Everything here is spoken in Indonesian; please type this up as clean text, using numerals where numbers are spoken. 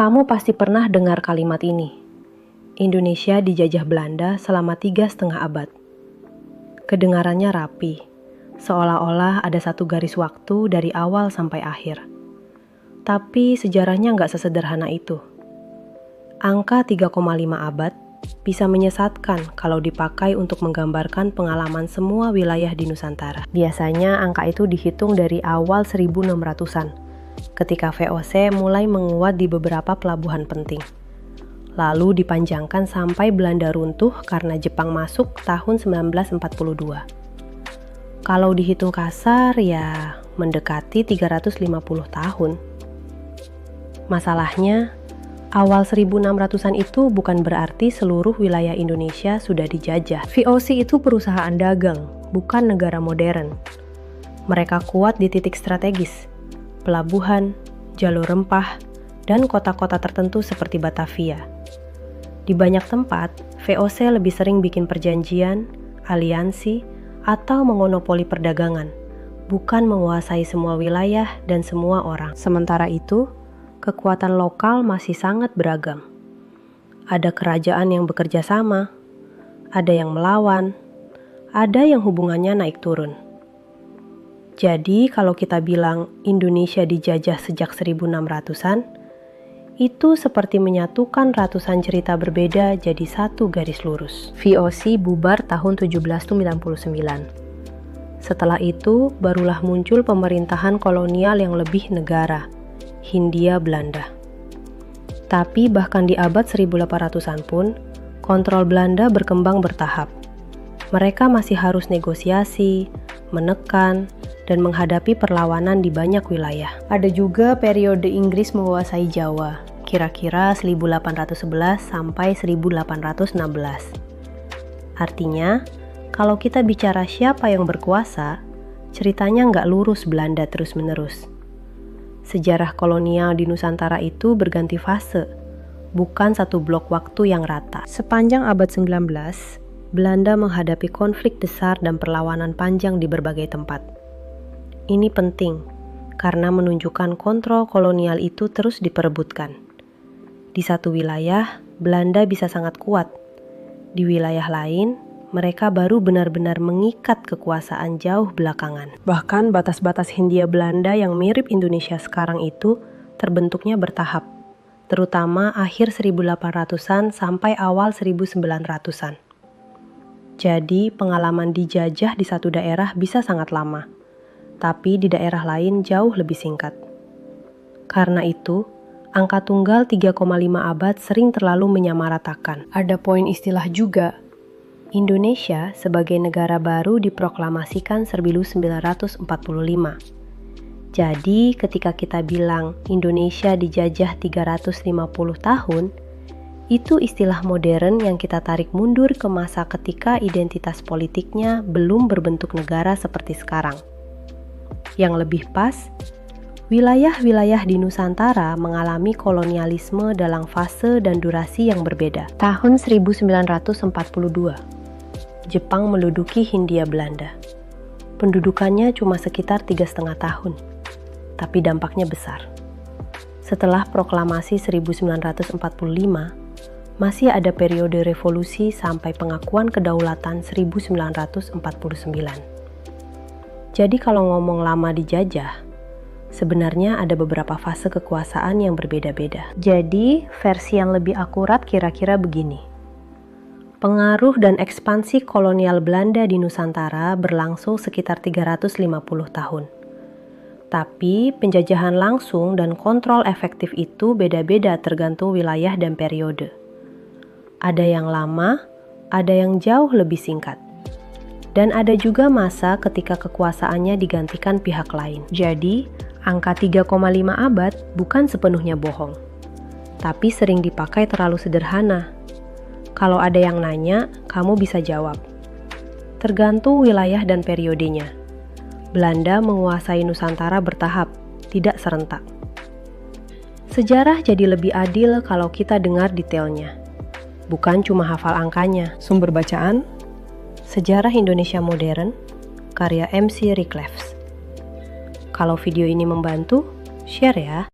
Kamu pasti pernah dengar kalimat ini. Indonesia dijajah Belanda selama 3,5 abad. Kedengarannya rapi, seolah-olah ada satu garis waktu dari awal sampai akhir. Tapi sejarahnya nggak sesederhana itu. Angka 3,5 abad bisa menyesatkan kalau dipakai untuk menggambarkan pengalaman semua wilayah di Nusantara. Biasanya angka itu dihitung dari awal 1600-an. Ketika VOC mulai menguat di beberapa pelabuhan penting. Lalu dipanjangkan sampai Belanda runtuh karena Jepang masuk tahun 1942. Kalau dihitung kasar ya mendekati 350 tahun. Masalahnya, awal 1600-an itu bukan berarti seluruh wilayah Indonesia sudah dijajah. VOC itu perusahaan dagang, bukan negara modern. Mereka kuat di titik strategis, pelabuhan, jalur rempah, dan kota-kota tertentu seperti Batavia. Di banyak tempat, VOC lebih sering bikin perjanjian, aliansi, atau mengonopoli perdagangan, bukan menguasai semua wilayah dan semua orang. Sementara itu, kekuatan lokal masih sangat beragam. Ada kerajaan yang bekerja sama, ada yang melawan, ada yang hubungannya naik turun. Jadi kalau kita bilang Indonesia dijajah sejak 1600-an, itu seperti menyatukan ratusan cerita berbeda jadi satu garis lurus. VOC bubar tahun 1799. Setelah itu barulah muncul pemerintahan kolonial yang lebih negara, Hindia Belanda. Tapi bahkan di abad 1800-an pun, kontrol Belanda berkembang bertahap. Mereka masih harus negosiasi, menekan, dan menghadapi perlawanan di banyak wilayah. Ada juga periode Inggris menguasai Jawa, kira-kira 1811 sampai 1816. Artinya, kalau kita bicara siapa yang berkuasa, ceritanya nggak lurus Belanda terus-menerus. Sejarah kolonial di Nusantara itu berganti fase, bukan satu blok waktu yang rata. Sepanjang abad 19, Belanda menghadapi konflik besar dan perlawanan panjang di berbagai tempat. Ini penting, karena menunjukkan kontrol kolonial itu terus diperebutkan. Di satu wilayah, Belanda bisa sangat kuat. Di wilayah lain, mereka baru benar-benar mengikat kekuasaan jauh belakangan. Bahkan batas-batas Hindia Belanda yang mirip Indonesia sekarang itu terbentuknya bertahap, terutama akhir 1800-an sampai awal 1900-an. Jadi, pengalaman dijajah di satu daerah bisa sangat lama, tapi di daerah lain jauh lebih singkat. Karena itu, angka tunggal 3,5 abad sering terlalu menyamaratakan. Ada poin istilah juga. Indonesia sebagai negara baru diproklamasikan 1945. Jadi, ketika kita bilang Indonesia dijajah 350 tahun, itu istilah modern yang kita tarik mundur ke masa ketika identitas politiknya belum berbentuk negara seperti sekarang. Yang lebih pas, wilayah-wilayah di Nusantara mengalami kolonialisme dalam fase dan durasi yang berbeda. Tahun 1942, Jepang menduduki Hindia Belanda. Pendudukannya cuma sekitar 3,5 tahun, tapi dampaknya besar. Setelah proklamasi 1945, masih ada periode revolusi sampai pengakuan kedaulatan 1949. Jadi kalau ngomong lama dijajah, sebenarnya ada beberapa fase kekuasaan yang berbeda-beda. Jadi versi yang lebih akurat kira-kira begini. Pengaruh dan ekspansi kolonial Belanda di Nusantara berlangsung sekitar 350 tahun. Tapi penjajahan langsung dan kontrol efektif itu beda-beda tergantung wilayah dan periode. Ada yang lama, ada yang jauh lebih singkat. Dan ada juga masa ketika kekuasaannya digantikan pihak lain. Jadi, angka 3,5 abad bukan sepenuhnya bohong. Tapi sering dipakai terlalu sederhana. Kalau ada yang nanya, kamu bisa jawab. Tergantung wilayah dan periodenya. Belanda menguasai Nusantara bertahap, tidak serentak. Sejarah jadi lebih adil kalau kita dengar detailnya. Bukan cuma hafal angkanya. Sumber bacaan, Sejarah Indonesia Modern, karya MC Reclefs. Kalau video ini membantu, share ya.